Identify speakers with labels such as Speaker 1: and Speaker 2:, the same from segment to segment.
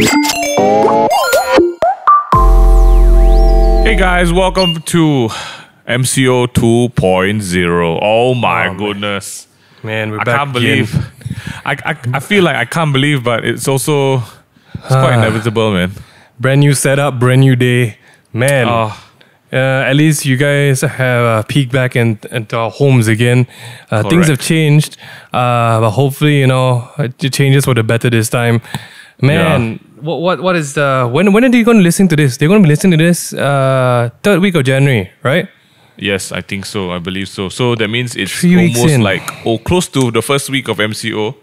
Speaker 1: Hey guys, welcome to MCO 2.0. Oh my goodness.
Speaker 2: Man, we're
Speaker 1: I
Speaker 2: back
Speaker 1: can't
Speaker 2: again.
Speaker 1: believe. I feel like I can't believe, but it's also quite inevitable, man.
Speaker 2: Brand new setup, brand new day. Man, at least you guys have peeked back into our homes again. Things have changed, but hopefully, you know, it changes for the better this time. Man, what is when are they going to listen to this? They're going to be listening to this third week of January, right?
Speaker 1: Yes, I think so. I believe so. So that means it's
Speaker 2: 3 weeks
Speaker 1: almost
Speaker 2: in.
Speaker 1: like close to the first week of MCO.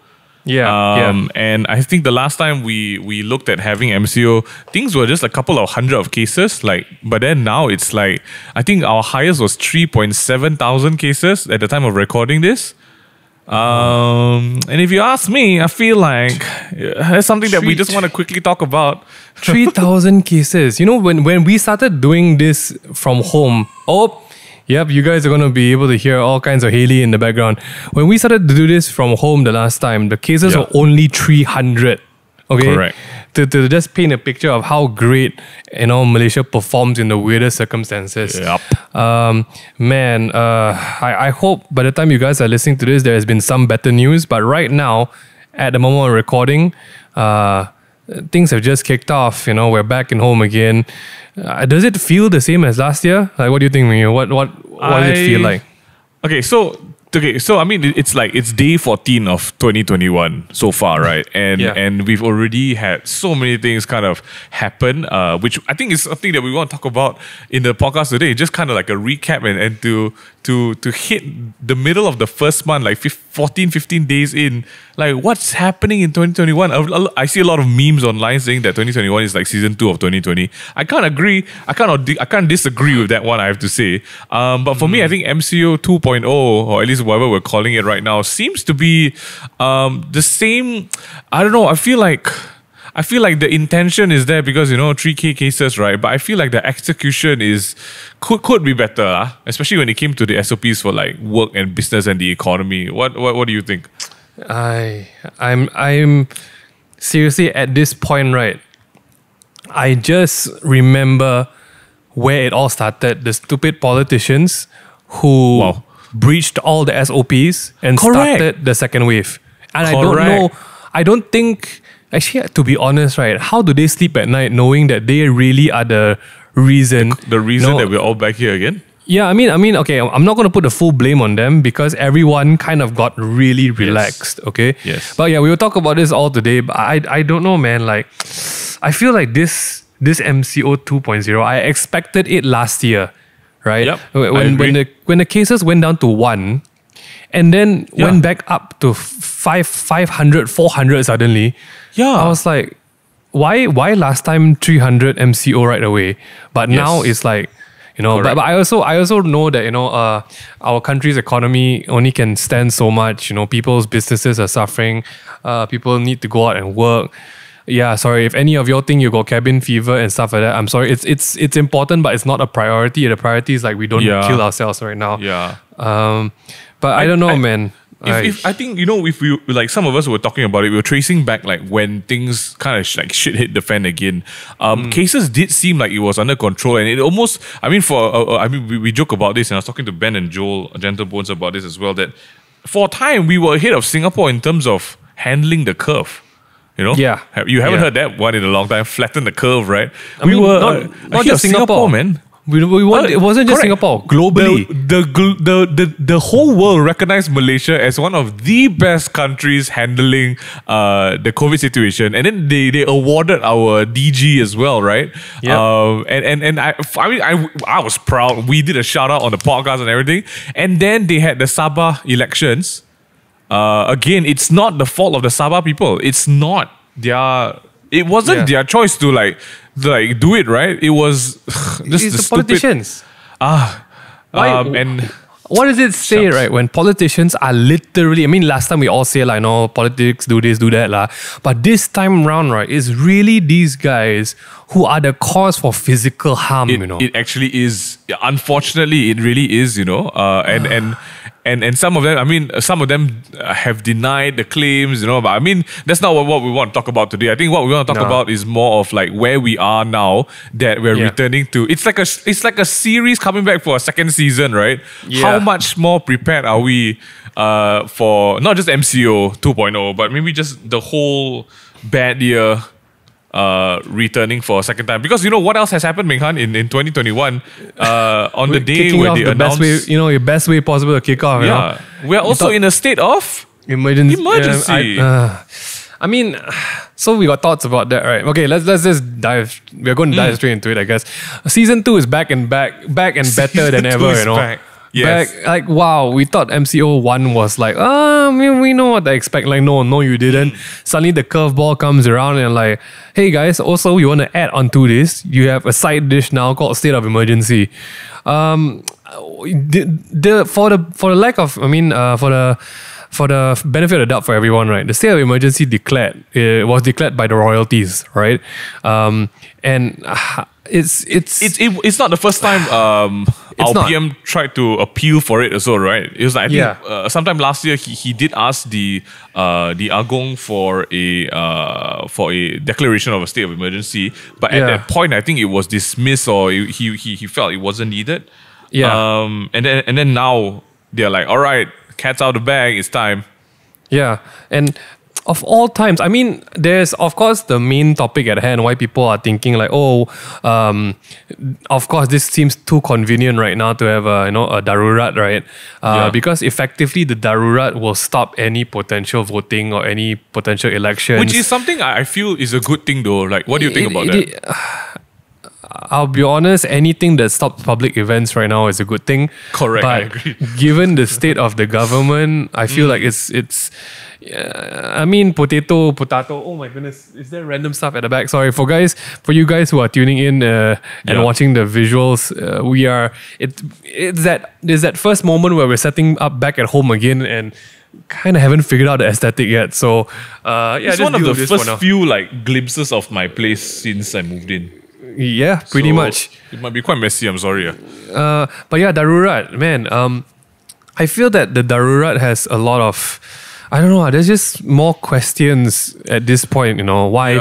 Speaker 2: Yeah.
Speaker 1: And I think the last time we looked at having MCO, things were just a couple of hundred of cases. But then now it's like, I think our highest was 3.7 thousand cases at the time of recording this. And if you ask me, I feel like it's something that we just want to quickly talk about.
Speaker 2: 3,000 cases. You know, when we started doing this from home, yep, you guys are going to be able to hear all kinds of Haley in the background. When we started to do this from home the last time, the cases were only 300. Okay? Correct. To just paint a picture of how great, you know, Malaysia performs in the weirdest circumstances.
Speaker 1: Yep.
Speaker 2: I hope by the time you guys are listening to this, there has been some better news. But right now, at the moment of recording, things have just kicked off. You know, we're back in home again. Does it feel the same as last year? Like, what do you think, Mio? What does it feel like?
Speaker 1: Okay, so I mean, it's day 14 of 2021 so far, right? And we've already had so many things kind of happen, which I think is something that we want to talk about in the podcast today. Just kind of like a recap and to hit the middle of the first month, like 14, 15 days in, like what's happening in 2021? I see a lot of memes online saying that 2021 is like season 2 of 2020. I can't agree. I can't disagree with that one, I have to say. But for me, I think MCO 2.0, or at least whatever we're calling it right now, seems to be the same. I don't know. I feel like the intention is there because, you know, 3K cases, right? But I feel like the execution could be better, especially when it came to the SOPs for like work and business and the economy. What do you think?
Speaker 2: I'm seriously at this point, right? I just remember where it all started. The stupid politicians who breached all the SOPs and started the second wave. And I don't know. I don't think. Actually, to be honest, right, how do they sleep at night knowing that they really are the reason?
Speaker 1: The reason that we're all back here again?
Speaker 2: Yeah, I mean, okay, I'm not going to put the full blame on them because everyone kind of got really relaxed, okay?
Speaker 1: Yes.
Speaker 2: But yeah, we will talk about this all today, but I don't know, man, like, I feel like this MCO 2.0, I expected it last year, right?
Speaker 1: Yep,
Speaker 2: when the cases went down to 1, and then went back up to 500, 400 suddenly. Yeah. I was like, why last time 300 MCO right away? But now it's like, you know, but I also know that, you know, our country's economy only can stand so much. You know, people's businesses are suffering. People need to go out and work. Yeah, sorry, if any of y'all think you got cabin fever and stuff like that, I'm sorry. It's important, but it's not a priority. The priority is like we don't kill ourselves right now.
Speaker 1: Yeah.
Speaker 2: But I don't know, man.
Speaker 1: If I think, you know, if we, like some of us were talking about it, we were tracing back like when things kind of like shit hit the fan again. Cases did seem like it was under control, and it almost, I mean, we joke about this, and I was talking to Ben and Joel, Gentle Bones, about this as well, that for a time we were ahead of Singapore in terms of handling the curve. You know? Yeah. You haven't heard that one in a long time. Flatten the curve, right?
Speaker 2: We were not just Singapore,
Speaker 1: man.
Speaker 2: It wasn't just Singapore. Globally,
Speaker 1: the whole world recognized Malaysia as one of the best countries handling the COVID situation, and then they awarded our DG as well, right? Yeah. And I was proud. We did a shout out on the podcast and everything, and then they had the Sabah elections. Again, it's not the fault of the Sabah people. It wasn't their choice to like do it, right? It was just the
Speaker 2: politicians.
Speaker 1: And
Speaker 2: what does it say, right? When politicians are literally, I mean, last time we all say like, no, politics do this, do that, lah. But this time round, right, it's really these guys who are the cause for physical harm. You know,
Speaker 1: it actually is. Unfortunately, it really is. You know, and some of them have denied the claims, but I mean, that's not what we want to talk about today. I think what we want to talk about is more of like where we are now that we're returning to. It's like a series coming back for a second season, right? How much more prepared are we for not just MCO 2.0, but maybe just the whole bad year returning for a second time? Because what else has happened, Meng Han, in 2021 on the day where they announced
Speaker 2: your best way possible to kick off.
Speaker 1: We're also in a state of emergency.
Speaker 2: I mean, so we got thoughts about that, right? Okay, let's just dive. We're going to dive straight into it, I guess. Season 2 is back and better than ever,
Speaker 1: Back. Yes.
Speaker 2: Back, wow, we thought MCO 1 was like, we know what to expect. Like, no, you didn't. Suddenly the curveball comes around and like, hey guys, also we want to add onto this. You have a side dish now called State of Emergency. For the benefit of the doubt for everyone, right? The state of emergency was declared by the royalties, right?
Speaker 1: It's not the first time our PM tried to appeal for it also, right? It was like, I think sometime last year he did ask the Agong for a declaration of a state of emergency, but at that point I think it was dismissed, or he felt it wasn't needed. And then now they're like, all right, cat's out of the bag, it's time.
Speaker 2: Yeah, and of all times, I mean, there's of course the main topic at hand, why people are thinking like, of course this seems too convenient right now to have a darurat, right? Because effectively the darurat will stop any potential voting or any potential elections.
Speaker 1: Which is something I feel is a good thing though. Like, what do you think about that?
Speaker 2: I'll be honest, anything that stops public events right now is a good thing.
Speaker 1: Correct,
Speaker 2: but
Speaker 1: I agree.
Speaker 2: Given the state of the government, I feel like it's I mean, potato. Oh my goodness, is there random stuff at the back? Sorry for you guys who are tuning in and watching the visuals. There's that first moment where we're setting up back at home again and kind of haven't figured out the aesthetic yet. So
Speaker 1: it's one of the first few like glimpses of my place since I moved in.
Speaker 2: Yeah, pretty much.
Speaker 1: It might be quite messy, I'm sorry.
Speaker 2: But yeah, darurat, man. I feel that the darurat has a lot of, I don't know, there's just more questions at this point, why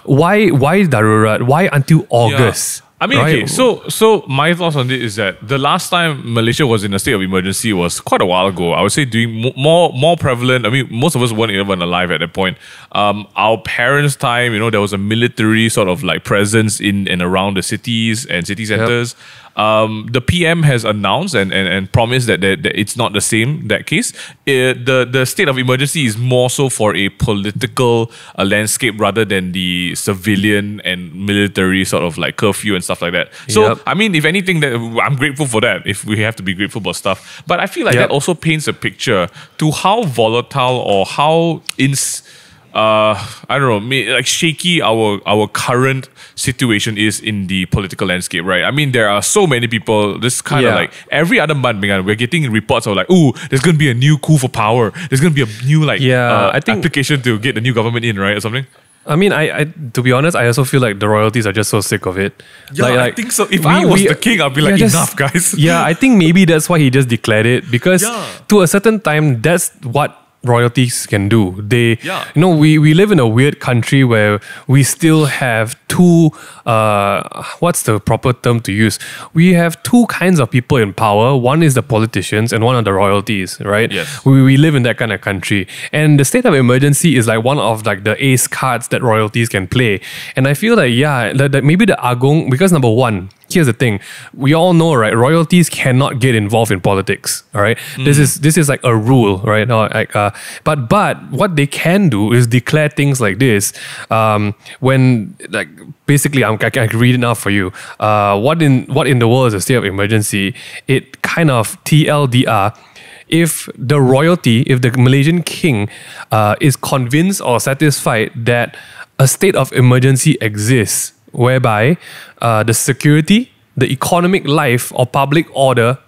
Speaker 2: darurat? Why until August?
Speaker 1: I mean,
Speaker 2: right?
Speaker 1: Okay, so my thoughts on this is that the last time Malaysia was in a state of emergency was quite a while ago. I would say doing more prevalent. I mean, most of us weren't even alive at that point. Our parents' time, there was a military sort of like presence in and around the cities and city centers. The PM has announced and promised that it's not the same, that case. The state of emergency is more so for a political landscape rather than the civilian and military sort of like curfew and stuff like that. So, I mean, if anything, I'm grateful for that, if we have to be grateful about stuff. But I feel like that also paints a picture to how volatile or how I don't know, like shaky our current situation is in the political landscape, right? I mean, there are so many people, this kind of like every other month, we're getting reports of like, there's going to be a new coup for power. There's going to be a new I think application to get the new government in, right? Or something.
Speaker 2: I mean, I to be honest, I also feel like the royalties are just so sick of it.
Speaker 1: I think so. If I was the king, I'd be like, enough, guys.
Speaker 2: I think maybe that's why he just declared it, because to a certain time, that's what royalties can do. They, we live in a weird country where we still have two, what's the proper term to use? We have two kinds of people in power. One is the politicians and one are the royalties, right?
Speaker 1: Yes.
Speaker 2: We live in that kind of country. And the state of emergency is like one of like the ace cards that royalties can play. And I feel like, that maybe the Agong, because number one, here's the thing. We all know, right? Royalties cannot get involved in politics. All right. This is like a rule, right? But what they can do is declare things like this. When like basically, I can read it now for you. What in the world is a state of emergency? It kind of TLDR. If the royalty, if the Malaysian king is convinced or satisfied that a state of emergency exists, whereby the security, the economic life or public order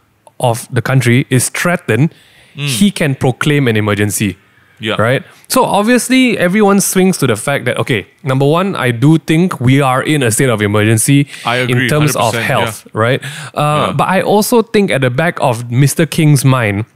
Speaker 2: of the country is threatened, he can proclaim an emergency. Right? So obviously everyone swings to the fact that, okay, number one, I do think we are in a state of emergency in terms of health, right? But I also think at the back of Mr. King's mind,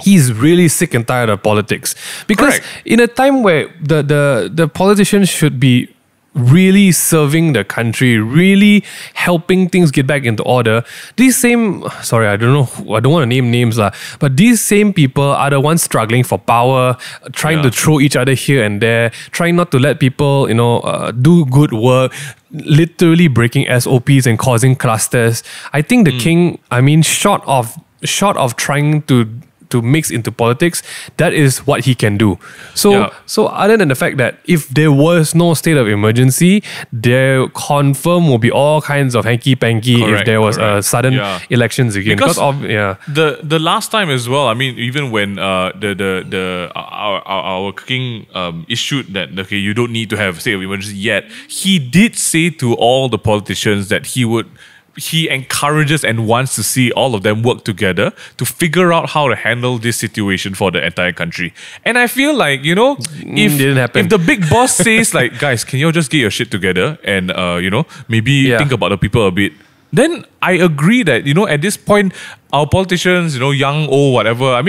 Speaker 2: he's really sick and tired of politics. Because in a time where the politicians should be really serving the country, really helping things get back into order, these same, sorry, I don't want to name names, but these same people are the ones struggling for power, trying to throw each other here and there, trying not to let people, do good work, literally breaking SOPs and causing clusters. I think the king, short of trying to mix into politics, that is what he can do. So other than the fact that if there was no state of emergency, there confirm will be all kinds of hanky-panky if there was a sudden elections again.
Speaker 1: Because the last time as well, even when our king issued that, okay, you don't need to have state of emergency yet, he did say to all the politicians that he encourages and wants to see all of them work together to figure out how to handle this situation for the entire country. And I feel like, if the big boss says like, guys, can you just get your shit together and, maybe think about the people a bit, then I agree that, at this point, our politicians, young, old, whatever,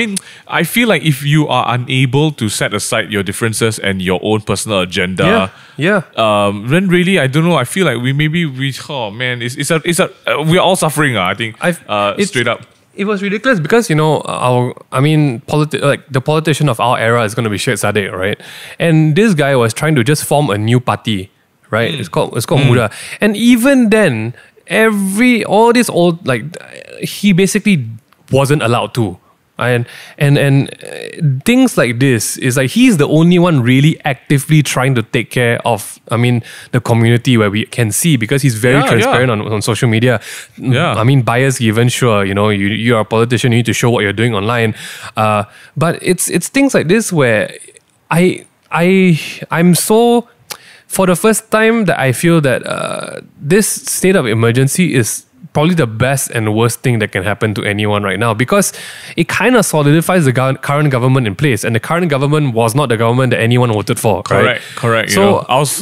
Speaker 1: I feel like if you are unable to set aside your differences and your own personal agenda, then really, I don't know, I feel like we're all suffering, I think, straight up.
Speaker 2: It was ridiculous because, the politician of our era is going to be Syed Saddiq, right? And this guy was trying to just form a new party, right? It's called Muda. And even then, he basically wasn't allowed to. And things like this is like he's the only one really actively trying to take care of the community, where we can see, because he's very transparent on social media. Bias given, sure, you're a politician, you need to show what you're doing online, but it's things like this where I'm so, for the first time, that I feel that this state of emergency is probably the best and worst thing that can happen to anyone right now, because it kind of solidifies the current government in place, and the current government was not the government that anyone voted for.
Speaker 1: Correct. So I was,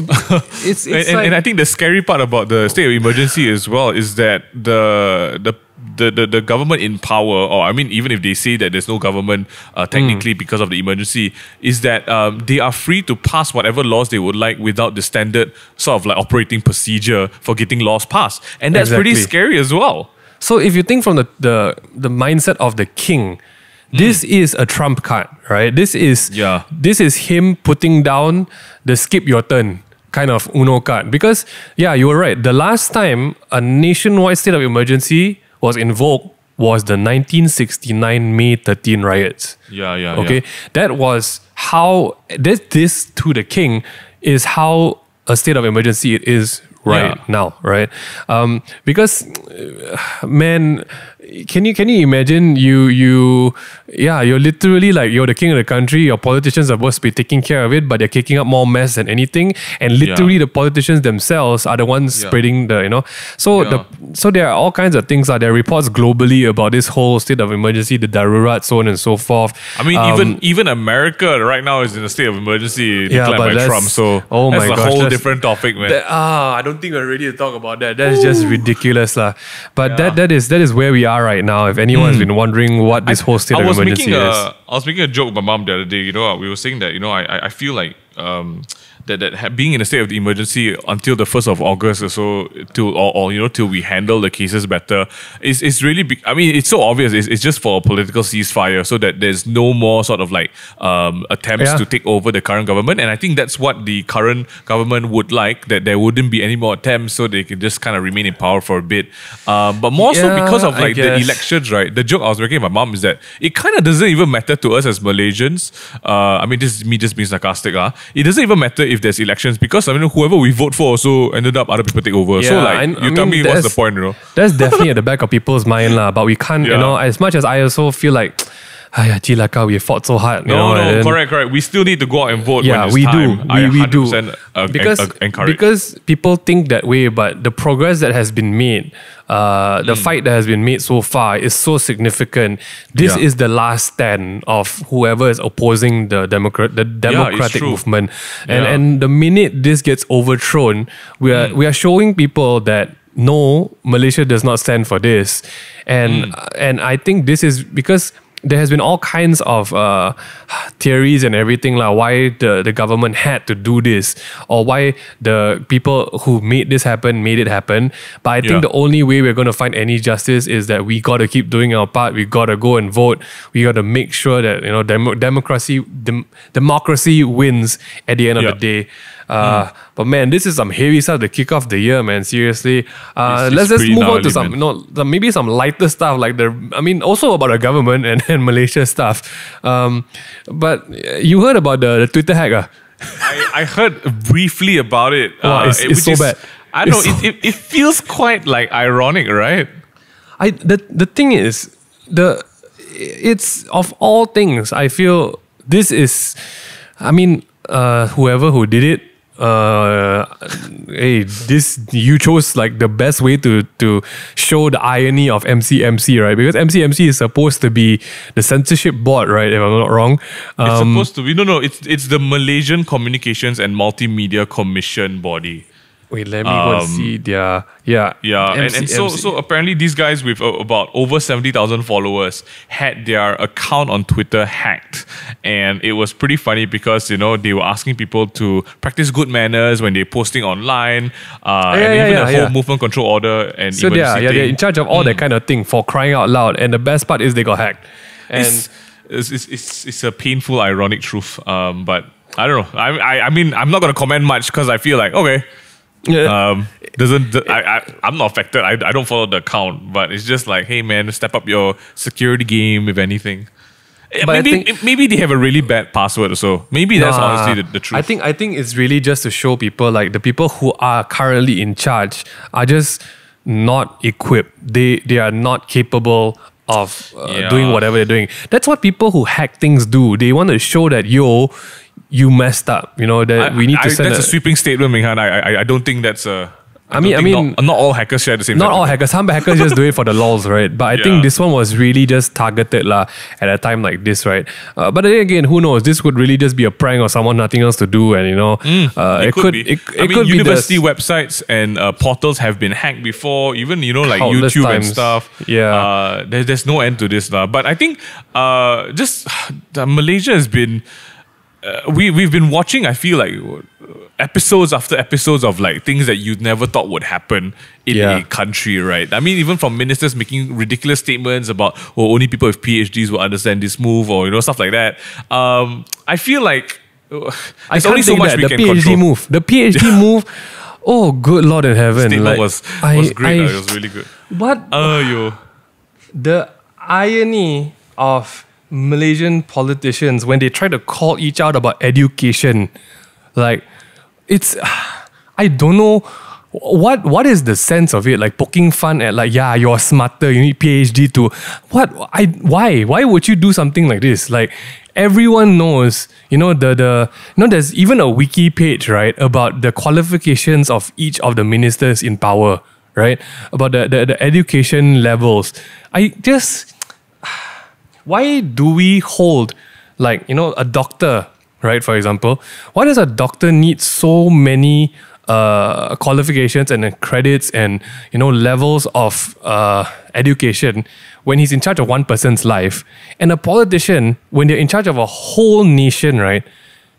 Speaker 1: and I think the scary part about the state of emergency as well is that the government in power, or even if they say that there's no government technically because of the emergency, is that they are free to pass whatever laws they would like without the standard sort of like operating procedure for getting laws passed, and that's pretty scary as well.
Speaker 2: So if you think from the mindset of the king, this is a trump card, right? This is him putting down the skip your turn kind of Uno card, because you were right. The last time a nationwide state of emergency was invoked was the 1969 May 13 riots. Okay, that was how this to the king is how a state of emergency it is now, right? Because man, can you imagine you're literally like, you're the king of the country, your politicians are supposed to be taking care of it, but they're kicking up more mess than anything, and literally the politicians themselves are the ones spreading so there are all kinds of things. There are reports globally about this whole state of emergency, the darurat, so on and so forth.
Speaker 1: Even America right now is in a state of emergency declared by Trump, so that's a whole different topic, man.
Speaker 2: I don't think we're ready to talk about that. That's just ridiculous, but that is where we are right now. If anyone's been wondering what this whole state of emergency is.
Speaker 1: I was making a joke with my mom the other day. We were saying that, I feel like that being in a state of emergency until the 1st of August or so, till we handle the cases better, is really big. It's so obvious. It's just for a political ceasefire, so that there's no more sort of like attempts to take over the current government. And I think that's what the current government would like, that there wouldn't be any more attempts, so they can just kind of remain in power for a bit. But more so because of like the elections, right? The joke I was making with my mom is that it kind of doesn't even matter to us as Malaysians. This is me just being sarcastic. It doesn't even matter if there's elections, because whoever we vote for also ended up other people take over. So tell me what's the point,
Speaker 2: That's definitely at the back of people's mind, but we can't, as much as I also feel like, we fought so hard.
Speaker 1: Correct. We still need to go out and vote. Yeah, we do.
Speaker 2: We do. Because people think that way, but the progress that has been made, the fight that has been made so far is so significant. This is the last stand of whoever is opposing the democratic movement. And the minute this gets overthrown, we are showing people that no, Malaysia does not stand for this. And I think this is because there has been all kinds of theories and everything like why the government had to do this, or why the people who made this happen made it happen. But I think the only way we're going to find any justice is that we got to keep doing our part. We got to go and vote. We got to make sure that democracy wins at the end of the day. But man, this is some heavy stuff to kick off the year, man. Seriously, let's just move on to maybe some lighter stuff like also about the government and Malaysia stuff. But you heard about the Twitter hack?
Speaker 1: I heard briefly about it.
Speaker 2: It's so bad.
Speaker 1: I don't know. It feels quite like ironic, right?
Speaker 2: The thing is, it's of all things, I feel this is. Whoever who did it, you chose like the best way to show the irony of MCMC, right? Because MCMC is supposed to be the censorship board, right? If I'm not wrong,
Speaker 1: it's supposed to be. No, it's the Malaysian Communications and Multimedia Commission body.
Speaker 2: Wait, let me go and see their
Speaker 1: and so apparently these guys with about over 70,000 followers had their account on Twitter hacked, and it was pretty funny because they were asking people to practice good manners when they're posting online, whole movement control order, and
Speaker 2: so they're in charge of all that kind of thing, for crying out loud. And the best part is they got hacked, and
Speaker 1: it's a painful, ironic truth. But I don't know. I'm not gonna comment much because I feel like okay. I'm not affected. I don't follow the account, but it's just like, hey man, step up your security game if anything. But maybe they have a really bad password, so maybe that's honestly the truth.
Speaker 2: I think it's really just to show people, like the people who are currently in charge are just not equipped. They are not capable of doing whatever they're doing. That's what people who hack things do. They want to show that you messed up, that we need to send
Speaker 1: that's a sweeping statement, Minghan. I don't think that's a... not all hackers share the same.
Speaker 2: Not all hackers. Some hackers just do it for the lols, right? But I think this one was really just targeted at a time like this, right? But then again, who knows? This could really just be a prank or someone nothing else to do, and
Speaker 1: it could be. University websites and portals have been hacked before, even like YouTube times. And stuff.
Speaker 2: Yeah,
Speaker 1: there's no end to this, but I think Malaysia has been. We've been watching, I feel like, episodes after episodes of like things that you never thought would happen in a country, right? I mean, even from ministers making ridiculous statements about only people with PhDs will understand this move, or stuff like that. I feel like there's only so much we can control.
Speaker 2: The PhD move. Oh, good Lord in heaven!
Speaker 1: Statement was great. It was really good.
Speaker 2: What? The irony of Malaysian politicians when they try to call each out about education, like I don't know what is the sense of it, like poking fun at like you're smarter, you need PhD to why would you do something like this? Like everyone knows, there's even a wiki page, right, about the qualifications of each of the ministers in power, right, about the education levels. Why do we hold, like, a doctor, right, for example? Why does a doctor need so many qualifications and credits and, levels of education when he's in charge of one person's life? And a politician, when they're in charge of a whole nation, right,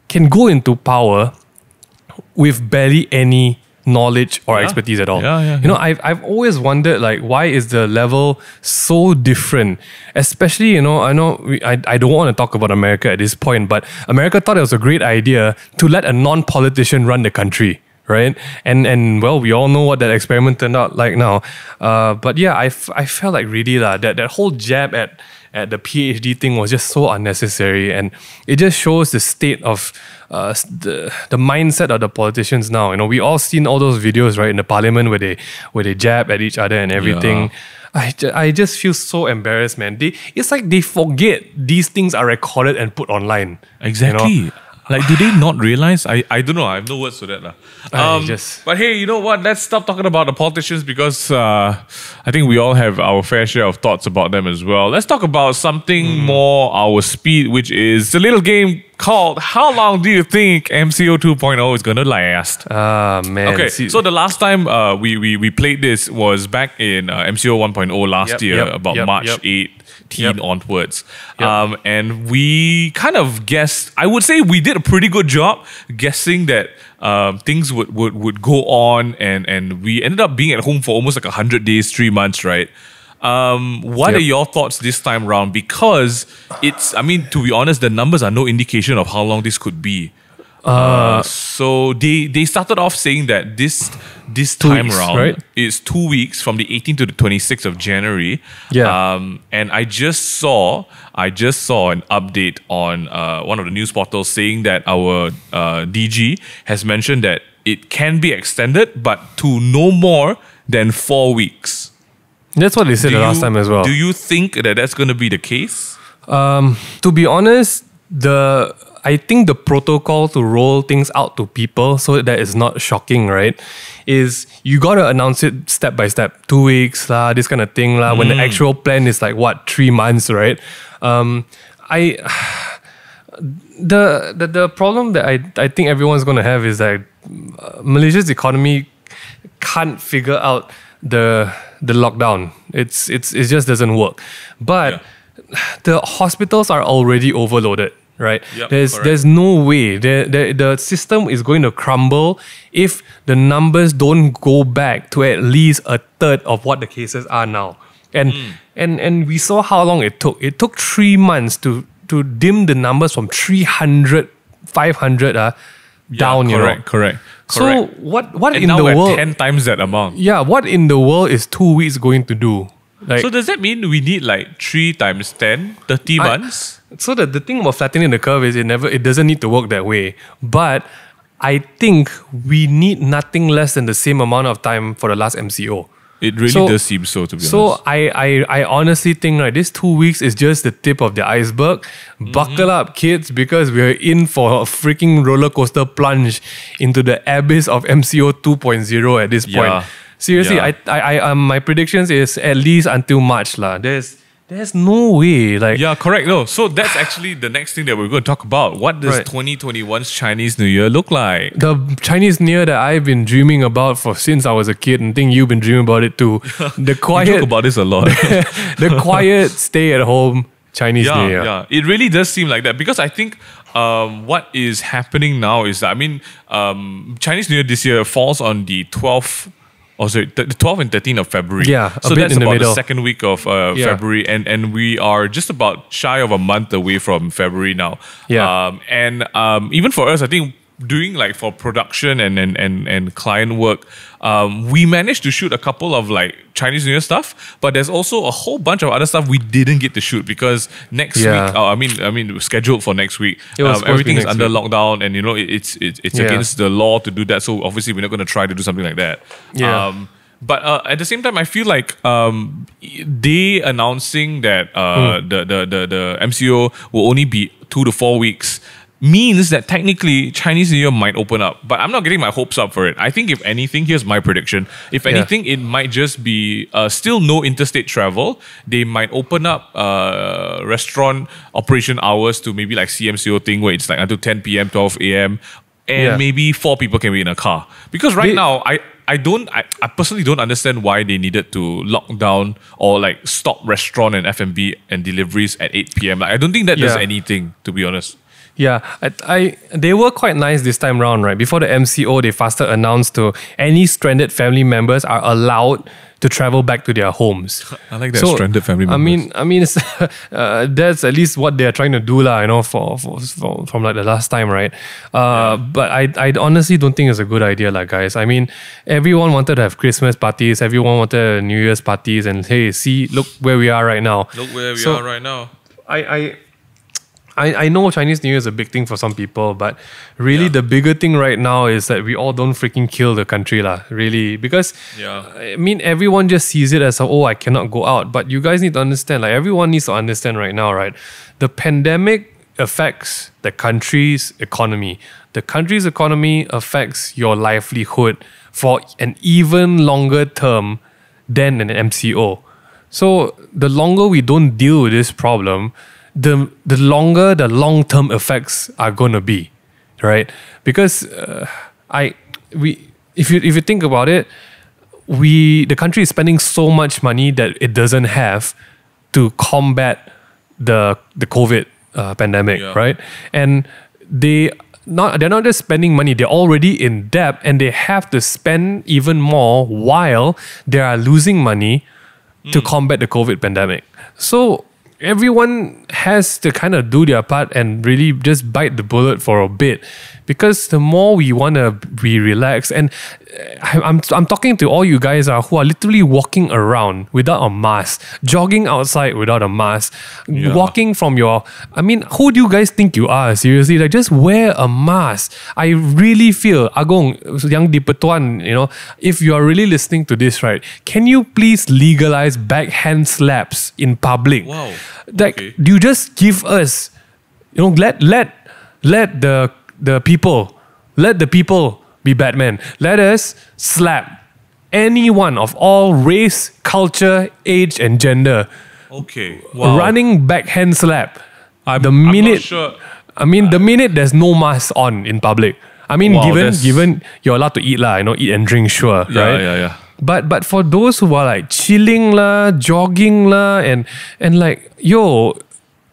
Speaker 2: can go into power with barely any knowledge or expertise at all. I've always wondered, like, why is the level so different? Especially, I don't want to talk about America at this point, but America thought it was a great idea to let a non-politician run the country, right? And well, we all know what that experiment turned out like now. But yeah, I felt like really that whole jab at the PhD thing was just so unnecessary, and it just shows the state of the mindset of the politicians now. We all seen all those videos, right, in the parliament where they jab at each other and everything. I just feel so embarrassed, man. It's like they forget these things are recorded and put online.
Speaker 1: Exactly. Like, do they not realize? I don't know. I have no words for that. But hey, you know what? Let's stop talking about the politicians because I think we all have our fair share of thoughts about them as well. Let's talk about something more our speed, which is a little game called How Long Do You Think MCO 2.0 is Gonna Last?
Speaker 2: Ah, man.
Speaker 1: Okay, so the last time we played this was back in MCO 1.0 last year, about March 18 onwards. And we kind of guessed, I would say we did a pretty good job guessing that things would go on, and we ended up being at home for almost like 100 days, 3 months, right? What are your thoughts this time round? Because to be honest, the numbers are no indication of how long this could be. So they started off saying that this time round is 2 weeks from the 18th to the 26th of January. And I just saw an update on one of the news portals saying that our DG has mentioned that it can be extended, but to no more than 4 weeks.
Speaker 2: That's what they said the last time as well.
Speaker 1: Do you think that that's going to be the case?
Speaker 2: To be honest, I think the protocol to roll things out to people so that it's not shocking, right, is you got to announce it step by step. 2 weeks, this kind of thing. When the actual plan is like, 3 months, right? The problem that I think everyone's going to have is that Malaysia's economy can't figure out the lockdown. It just doesn't work. But the hospitals are already overloaded, right? There's no way the system is going to crumble if the numbers don't go back to at least a third of what the cases are now. And we saw how long it took. It took 3 months to dim the numbers from 300, 500 down.
Speaker 1: Correct.
Speaker 2: So what
Speaker 1: and
Speaker 2: in
Speaker 1: now
Speaker 2: the
Speaker 1: we're
Speaker 2: world?
Speaker 1: 10 times that amount.
Speaker 2: Yeah, what in the world is 2 weeks going to do?
Speaker 1: So does that mean we need like 3 times 10, 30 months?
Speaker 2: So the thing about flattening the curve is it doesn't need to work that way. But I think we need nothing less than the same amount of time for the last MCO.
Speaker 1: It really does seem so, to be honest.
Speaker 2: So I honestly think this 2 weeks is just the tip of the iceberg. Buckle up, kids, because we're in for a freaking roller coaster plunge into the abyss of MCO 2.0 at this point. Seriously, I my predictions is at least until March lah. There's no way.
Speaker 1: Correct. No, so that's actually the next thing that we're going to talk about. What does 2021's Chinese New Year look like?
Speaker 2: The Chinese New Year that I've been dreaming about since I was a kid, and think you've been dreaming about it too. The quiet.
Speaker 1: We talk about this a lot.
Speaker 2: The quiet stay at home Chinese New Year.
Speaker 1: Yeah, it really does seem like that, because I think what is happening now is that Chinese New Year this year falls on the 12th. The 12th and 13th of February. So that's about the second week of February, and we are just about shy of a month away from February now. Even for us, I think doing for production and client work, we managed to shoot a couple of Chinese New Year stuff, but there's also a whole bunch of other stuff we didn't get to shoot because next week, scheduled for next week, everything is under lockdown, and it's against the law to do that. So obviously we're not going to try to do something like that. But at the same time, I feel like they announcing that the MCO will only be 2 to 4 weeks means that technically Chinese New Year might open up. But I'm not getting my hopes up for it. I think if anything, here's my prediction. If anything, it might just be still no interstate travel. They might open up restaurant operation hours to maybe CMCO thing where it's until 10 p.m., 12 a.m. And maybe 4 people can be in a car. Because now, I personally don't understand why they needed to lock down or stop restaurant and F&B and deliveries at 8 p.m. I don't think that does anything, to be honest.
Speaker 2: Yeah, they were quite nice this time round, right? Before the MCO, they faster announced to any stranded family members are allowed to travel back to their homes.
Speaker 1: I like that, stranded family members.
Speaker 2: I mean, that's at least what they're trying to do, from the last time, right? But I honestly don't think it's a good idea, guys. I mean, everyone wanted to have Christmas parties, everyone wanted New Year's parties, and hey, look where we are right now.
Speaker 1: Look where we are right now.
Speaker 2: I know Chinese New Year is a big thing for some people, but really the bigger thing right now is that we all don't freaking kill the country, really. Because, everyone just sees it as, I cannot go out. But you guys need to understand, everyone needs to understand right now, right? The pandemic affects the country's economy. The country's economy affects your livelihood for an even longer term than an MCO. So the longer we don't deal with this problem, the longer the long-term effects are going to be, right? Because if you think about it, the country is spending so much money that it doesn't have to combat the COVID pandemic, right? And they're not just spending money, they're already in debt and they have to spend even more while they are losing money to combat the COVID pandemic. So everyone has to kind of do their part and really just bite the bullet for a bit, because the more we want to be relaxed, and I'm talking to all you guys who are literally walking around without a mask, jogging outside without a mask, walking from who do you guys think you are? Seriously, like, just wear a mask. I really feel, Agong, Yang di Pertuan, if you are really listening to this, right, can you please legalize backhand slaps in public?
Speaker 1: Wow.
Speaker 2: Like, do you just give us, let the people be Batman. Let us slap anyone of all race, culture, age, and gender.
Speaker 1: Okay. Wow.
Speaker 2: Running backhand slap.
Speaker 1: I'm not sure.
Speaker 2: The minute there's no mask on in public. Given you're allowed to eat eat and drink, sure, right?
Speaker 1: Yeah.
Speaker 2: But for those who are like chilling jogging and like,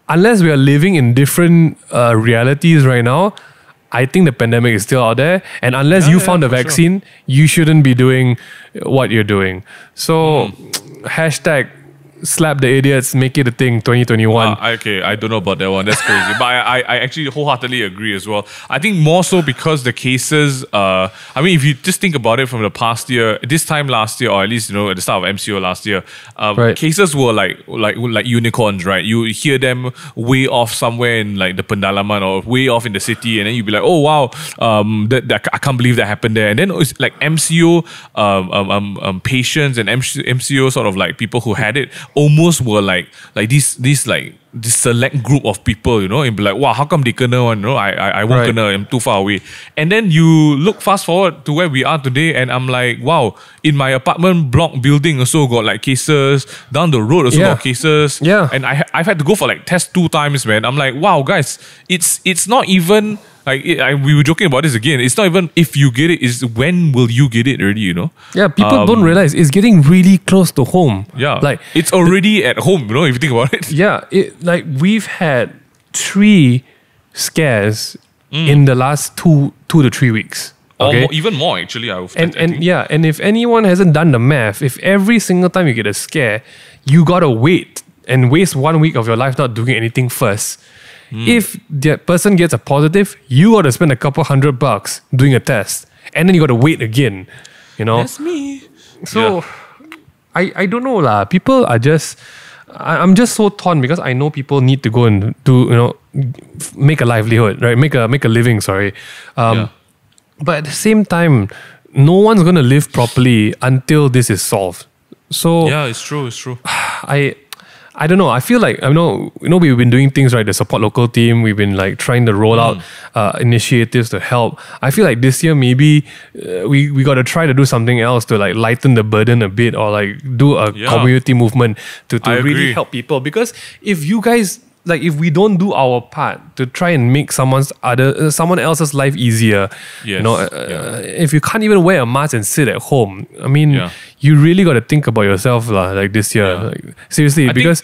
Speaker 2: unless we are living in different realities right now, I think the pandemic is still out there. And unless you found a vaccine, you shouldn't be doing what you're doing. So, hashtag slap the idiots, make it a thing, 2021.
Speaker 1: Okay, I don't know about that one. That's crazy. But I actually wholeheartedly agree as well. I think more so because the cases, if you just think about it from the past year, this time last year, or at least, at the start of MCO last year, cases were like unicorns, right? You hear them way off somewhere in like the Pendalaman or way off in the city, and then you'd be like, oh wow, I can't believe that happened there. And then it's like MCO patients and MCO sort of like people who had it almost were like this select group of people, and be like, wow, how come they kena one? I won't kena, I'm too far away. And then you look fast forward to where we are today, and I'm like, wow, in my apartment block building also got like cases, down the road also got cases.
Speaker 2: Yeah.
Speaker 1: And I've had to go for like test 2 times, man. I'm like, wow, guys, it's not even like, we were joking about this again. It's not even if you get it, it's when will you get it already,
Speaker 2: Yeah, people don't realize it's getting really close to home.
Speaker 1: Yeah.
Speaker 2: Like,
Speaker 1: it's already at home, if you think about it.
Speaker 2: Yeah, we've had 3 scares in the last 2 to 3 weeks. Okay?
Speaker 1: Or even more, actually. I think.
Speaker 2: And if anyone hasn't done the math, if every single time you get a scare, you gotta wait and waste 1 week of your life not doing anything first. If that person gets a positive, you got to spend a couple $100 doing a test, and then you got to wait again.
Speaker 1: That's me.
Speaker 2: So I don't know lah. People are just, I'm just so torn, because I know people need to go and do make a livelihood, right? Make a living. Sorry, but at the same time, no one's gonna live properly until this is solved. So
Speaker 1: yeah, it's true.
Speaker 2: I don't know. I feel like, we've been doing things, right? The support local team, we've been like trying to roll out initiatives to help. I feel like this year maybe we got to try to do something else to like lighten the burden a bit, or like do a community movement to really help people. Because if you guys, like, if we don't do our part to try and make someone else's life easier, if you can't even wear a mask and sit at home, you really got to think about yourself, like this year.
Speaker 1: Yeah.
Speaker 2: Like, seriously, because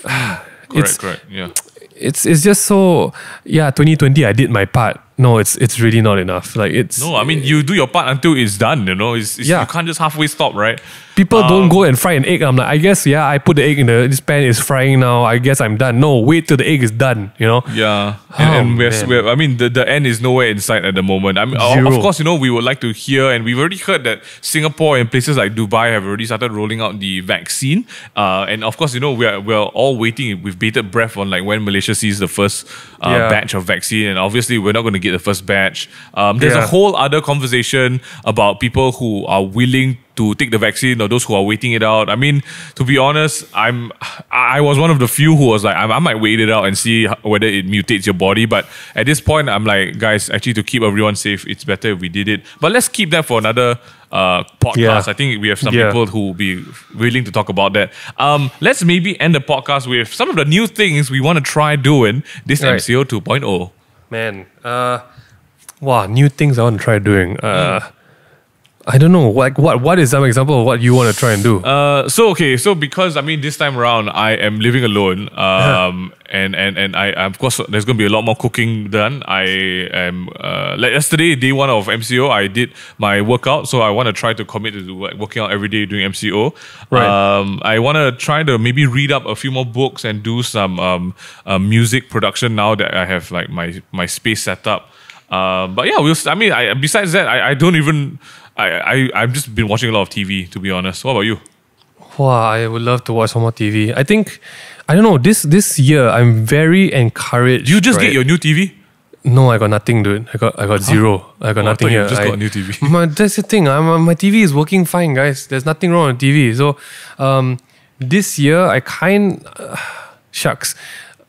Speaker 1: correct. Yeah.
Speaker 2: It's just so 2020 I did my part. No, it's really not enough. Like, it's
Speaker 1: you do your part until it's done. You can't just halfway stop, right?
Speaker 2: People don't go and fry an egg. I'm like, I guess I put the egg in this pan, it's frying now. I guess I'm done. No, wait till the egg is done.
Speaker 1: Yeah, and the end is nowhere in sight at the moment. Of course, we would like to hear, and we've already heard that Singapore and places like Dubai have already started rolling out the vaccine. And of course, we're all waiting with bated breath on like when Malaysia sees the first batch of vaccine, and obviously we're not going to get the first batch. There's a whole other conversation about people who are willing to take the vaccine or those who are waiting it out. I mean, to be honest, I was one of the few who was like, I might wait it out and see whether it mutates your body. But at this point, I'm like, guys, actually to keep everyone safe, it's better if we did it. But let's keep that for another podcast.
Speaker 2: Yeah.
Speaker 1: I think we have some people who will be willing to talk about that. Let's maybe end the podcast with some of the new things we want to try doing this MCO 2.0.
Speaker 2: Man, wow, new things I want to try doing. I don't know, like what is some example of what you want to try and do?
Speaker 1: So because I mean this time around I am living alone, and I of course there's going to be a lot more cooking done. I am like yesterday, day one of MCO, I did my workout, so I want to try to commit to working out every day during MCO.
Speaker 2: Right.
Speaker 1: I want to try to maybe read up a few more books and do some music production now that I have like my space set up. But yeah, besides that, I don't even. I've just been watching a lot of TV, to be honest. What about you?
Speaker 2: Wow, I would love to watch some more TV. I think, I don't know, this year I'm very encouraged.
Speaker 1: You just get your new TV?
Speaker 2: No, I got nothing, dude. I got zero. I got nothing here.
Speaker 1: You just got a new TV.
Speaker 2: That's the thing. My TV is working fine, guys. There's nothing wrong with TV. So, this year I shucks.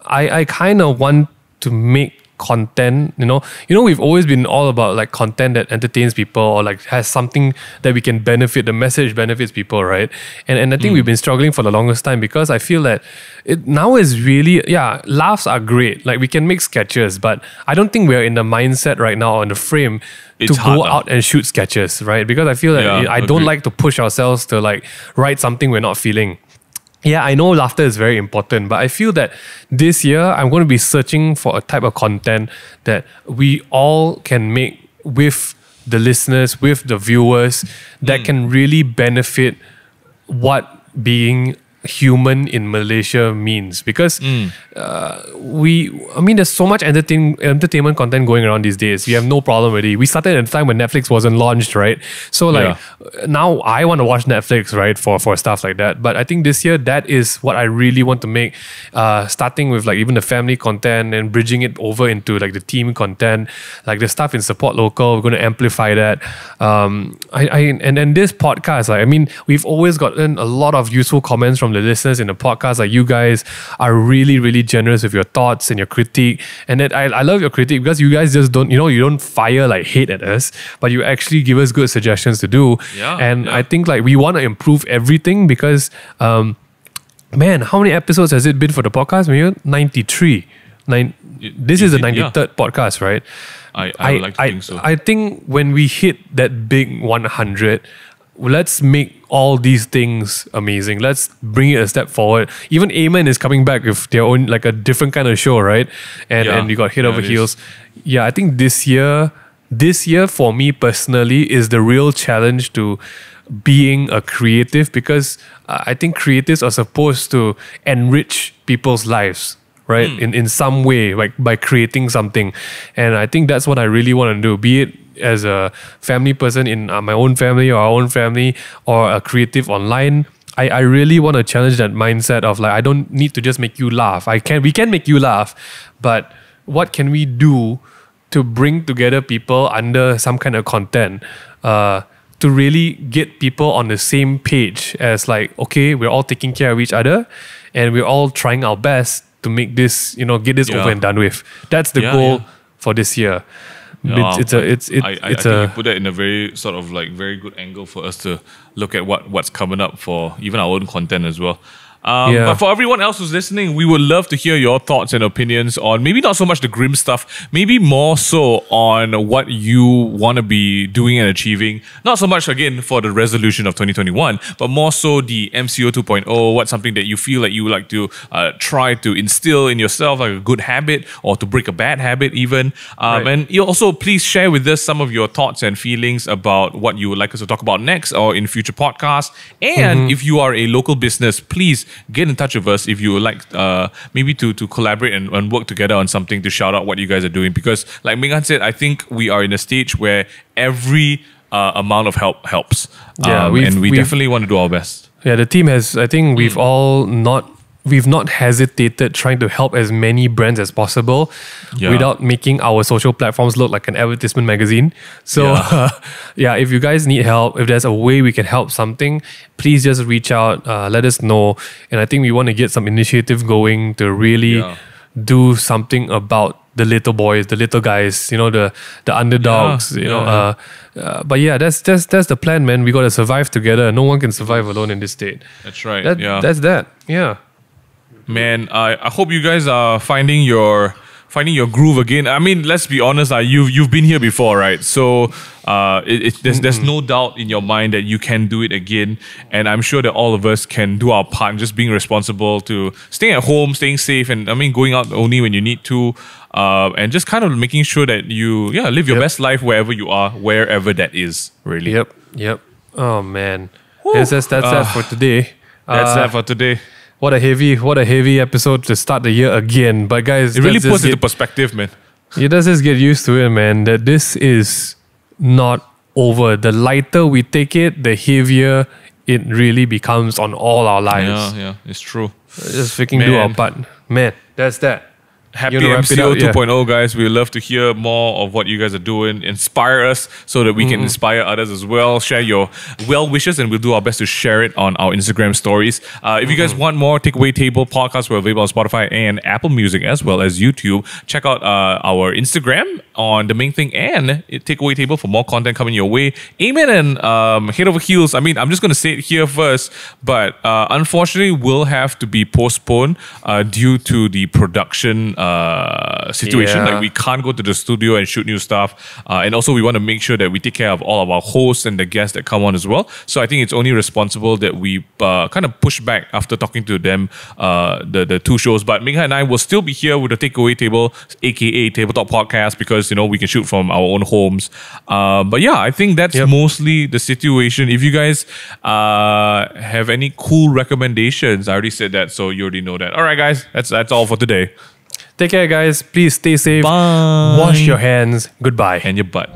Speaker 2: I kind of want to make content, we've always been all about like content that entertains people or like has something that we can benefit, the message benefits people, right? And I think we've been struggling for the longest time because I feel that it now is really, laughs are great. Like we can make sketches, but I don't think we're in the mindset right now on the frame to go out and shoot sketches, right? Because I feel that I don't like to push ourselves to like write something we're not feeling. Yeah, I know laughter is very important, but I feel that this year I'm going to be searching for a type of content that we all can make with the listeners, with the viewers, that can really benefit what being human in Malaysia means. Because there's so much entertainment content going around these days. We have no problem with it. We started at a time when Netflix wasn't launched, right? So now I want to watch Netflix, right, for stuff like that. But I think this year that is what I really want to make, starting with like even the family content and bridging it over into like the team content, like the stuff in Support Local. We're going to amplify that. And this podcast, we've always gotten a lot of useful comments from the listeners in the podcast. Like you guys are really, really generous with your thoughts and your critique, and that I love your critique because you guys just don't, you don't fire like hate at us, but you actually give us good suggestions to do. I think like we want to improve everything because man, how many episodes has it been for the podcast? Maybe 93. This is the 93rd podcast, right?
Speaker 1: I would like to think so.
Speaker 2: I think when we hit that big 100, let's make all these things amazing. Let's bring it a step forward. Even Amen is coming back with their own, like a different kind of show, right? And we got Head Over Heels. Yeah, I think this year for me personally is the real challenge to being a creative, because I think creatives are supposed to enrich people's lives, right? In some way, like by creating something. And I think that's what I really want to do, be it as a family person in my own family or our own family, or a creative online. I really want to challenge that mindset of like, I don't need to just make you laugh. We can make you laugh, but what can we do to bring together people under some kind of content, to really get people on the same page as like, okay, we're all taking care of each other and we're all trying our best to make this, get this over and done with. That's the goal for this year.
Speaker 1: I think you put that in a very sort of like very good angle for us to look at what's coming up for even our own content as well. But for everyone else who's listening, we would love to hear your thoughts and opinions on maybe not so much the grim stuff, maybe more so on what you want to be doing and achieving. Not so much, again, for the resolution of 2021, but more so the MCO 2.0, what's something that you feel like you would like to try to instill in yourself, like a good habit, or to break a bad habit even. And you also please share with us some of your thoughts and feelings about what you would like us to talk about next or in future podcasts. And if you are a local business, please get in touch with us if you would like maybe to collaborate and work together on something, to shout out what you guys are doing. Because like Megan said, I think we are in a stage where every amount of help helps. And we definitely want to do our best.
Speaker 2: Yeah, the team has, I think we've all not we've not hesitated trying to help as many brands as possible without making our social platforms look like an advertisement magazine. So if you guys need help, if there's a way we can help something, please just reach out, let us know. And I think we want to get some initiative going to really do something about the little boys, the little guys, you know, the underdogs, you know. But yeah, that's the plan, man. We got to survive together. No one can survive alone in this state.
Speaker 1: That's right.
Speaker 2: That's that. Yeah.
Speaker 1: Man, I hope you guys are finding your groove again. I mean, let's be honest, you've been here before, right? So there's no doubt in your mind that you can do it again. And I'm sure that all of us can do our part in just being responsible to staying at home, staying safe, and I mean going out only when you need to. And just kind of making sure that you live your best life wherever you are, wherever that is, really.
Speaker 2: Yep. Oh man. That's that for today.
Speaker 1: That's that for today.
Speaker 2: What a heavy episode to start the year again. But guys,
Speaker 1: it really puts into perspective, man.
Speaker 2: You just get used to it, man, that this is not over. The lighter we take it, the heavier it really becomes on all our lives.
Speaker 1: Yeah, it's true.
Speaker 2: Just freaking do our part. Man, that's that.
Speaker 1: Happy MCO 2.0, guys. We love to hear more of what you guys are doing. Inspire us so that we can inspire others as well. Share your well wishes and we'll do our best to share it on our Instagram stories. If you guys want more Takeaway Table podcasts, we're available on Spotify and Apple Music as well as YouTube. Check out our Instagram on The Main Thing and Takeaway Table for more content coming your way. Amen and head over heels. I mean, I'm just going to say it here first, but unfortunately will have to be postponed due to the production situation. Like we can't go to the studio and shoot new stuff. And also we want to make sure that we take care of all of our hosts and the guests that come on as well. So I think it's only responsible that we kind of push back after talking to them, the two shows. But Mingha and I will still be here with the Takeaway Table, aka Tabletop Podcast, because you know we can shoot from our own homes. But yeah, I think that's mostly the situation. If you guys have any cool recommendations, I already said that, so you already know that. All right, guys, that's all for today.
Speaker 2: Take care, guys. Please stay safe.
Speaker 1: Bye.
Speaker 2: Wash your hands. Goodbye.
Speaker 1: And your butt.